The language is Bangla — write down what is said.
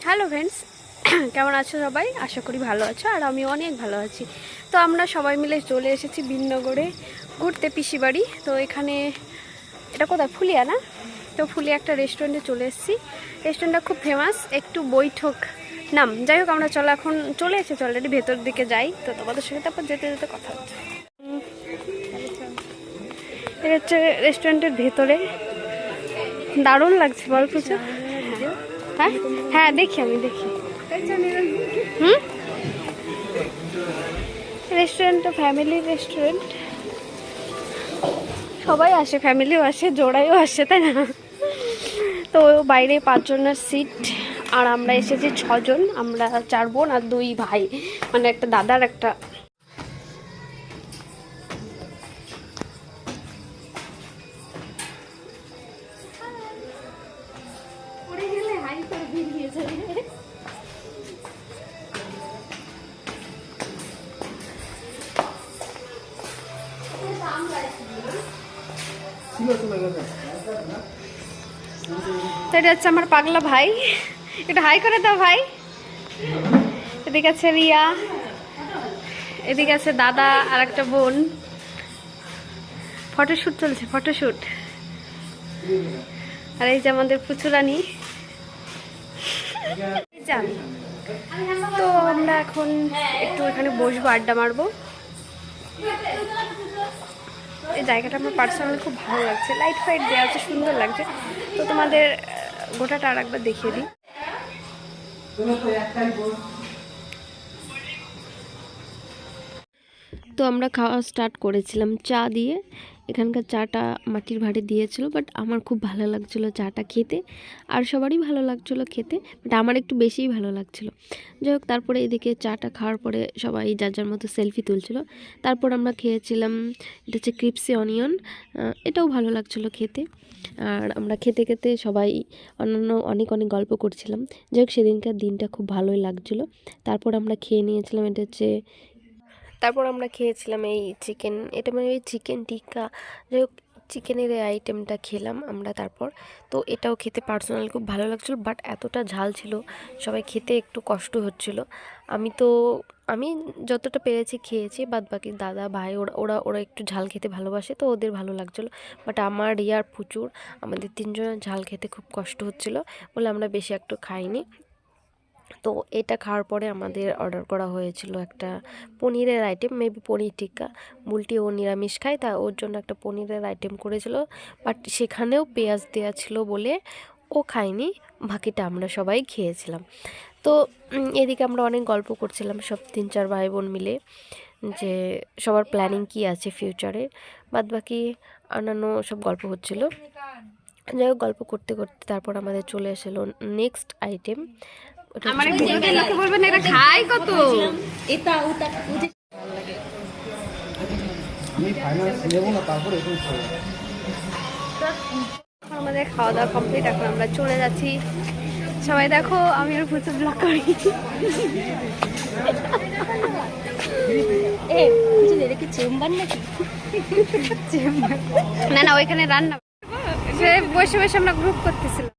হ্যালো ফ্রেন্ডস, কেমন আছো সবাই? আশা করি ভালো আছো, আর আমি অনেক ভালো আছি। তো আমরা সবাই মিলে চলে এসেছি বিননগরে ঘুরতে, পিসি বাড়ি। তো এখানে এটা কোথায়, ফুলিয়া না? তো ফুলিয়া একটা রেস্টুরেন্টে চলে এসেছি। রেস্টুরেন্টটা খুব ফেমাস, একটু বৈঠক নাম। যাই হোক, আমরা এখন চলে এসেছি অলরেডি, ভেতর দিকে যাই। তো তোমাদের সঙ্গে তারপর যেতে যেতে কথা হচ্ছে। এটা হচ্ছে রেস্টুরেন্টের ভেতরে, দারুণ লাগছে। বল কিছু? হ্যাঁ হ্যাঁ, আমি দেখি। রেস্টুরেন্টটা ফ্যামিলি রেস্টুরেন্ট, সবাই আসে, ফ্যামিলিও আসে, জোড়াইও আসে, তাই না? তো বাইরে 5 জনের সিট, আর আমরা এসেছি 6 জন। আমরা 4 বোন আর 2 ভাই, মানে একটা দাদার একটা। তো এটা হচ্ছে আমার পাগলা ভাই, এটা হাই করে দাও ভাই। এদিকে আছে রিয়া, এদিকে আছে দাদা আর একটা বোন। ফটোশ্যুট চলছে, ফটোশ্যুট। আর এই যে আমাদের পুচুরানি। তো আমরা এখন একটু এখানে বসবো, আড্ডা মারবো। এই জায়গাটা আমার পার্সোনালি খুব ভালো লাগছে, লাইট ফাইট দেওয়া আছে, সুন্দর লাগছে। তো তোমাদের গোটাটা আর একবার দেখিয়ে দিই। তো আমরা খাওয়া স্টার্ট করেছিলাম চা দিয়ে। এখানকার চাটা মাটির ভাঁড়ে দিয়েছিল, বাট আমার খুব ভালো লাগছিলো চাটা খেতে, আর সবারই ভালো লাগছিলো খেতে, বাট আমার একটু বেশিই ভালো লাগছিলো। যাই হোক, তারপরে এদিকে চাটা খাওয়ার পরে সবাই যার যার মতো সেলফি তুলছিল। তারপর আমরা খেয়েছিলাম, এটা হচ্ছে ক্রিপসি অনিয়ন, এটাও ভালো লাগছিলো খেতে। আর আমরা খেতে খেতে সবাই অন্যান্য অনেক গল্প করছিলাম। যাই হোক, সেদিনকার দিনটা খুব ভালোই লাগছিলো। তারপর আমরা খেয়ে নিয়েছিলাম, এটা হচ্ছে, তারপর আমরা খেয়েছিলাম এই চিকেন, এটা মানে ওই চিকেন টিক্কা। যাই হোক, চিকেনের এই আইটেমটা খেলাম আমরা তারপর। তো এটাও খেতে পার্সোনালি খুব ভালো লাগছিলো, বাট এতটা ঝাল ছিল, সবাই খেতে একটু কষ্ট হচ্ছিলো। আমি যতটা পেরেছি খেয়েছি, বাদ বাকি দাদা ভাই ওরা একটু ঝাল খেতে ভালোবাসে, তো ওদের ভালো লাগছিলো। বাট আমার রিয়ার প্রচুর, আমাদের 3 জনের ঝাল খেতে খুব কষ্ট হচ্ছিলো বলে আমরা বেশি একটু খাইনি। তো এটা খাওয়ার পরে আমাদের অর্ডার করা হয়েছিল একটা পনিরের আইটেম, মেবি পনির টিক্কা। বুলটি ও নিরামিষ খায়, তা ওর জন্য একটা পনিরের আইটেম করেছিল, বাট সেখানেও পেঁয়াজ দেওয়া ছিল বলে ও খায়নি, বাকিটা আমরা সবাই খেয়েছিলাম। তো এদিকে আমরা অনেক গল্প করছিলাম সব 3-4 ভাই বোন মিলে, যে সবার প্ল্যানিং কি আছে ফিউচারে, বাদ বাকি অন্যান্য সব গল্প হচ্ছিল। যাই হোক, গল্প করতে করতে তারপর আমাদের চলে এসেলো নেক্সট আইটেম। আমার ভিডিওতে লোকে বলবেন এটা খায় কত, এটা ওটা আমি ফাইনাল নেব না, তারপর এরকম খাবো। আমাদের খাওয়া দাওয়া কমপ্লিট, এখন আমরা চলে যাচ্ছি। সবাই দেখো, আমি আর প্রচুর ব্লগ করি। চেম্বার নাকি? চেম্বার না, ওইখানে রান্না বসে বসে আমরা গ্রুপ করতেছিলাম।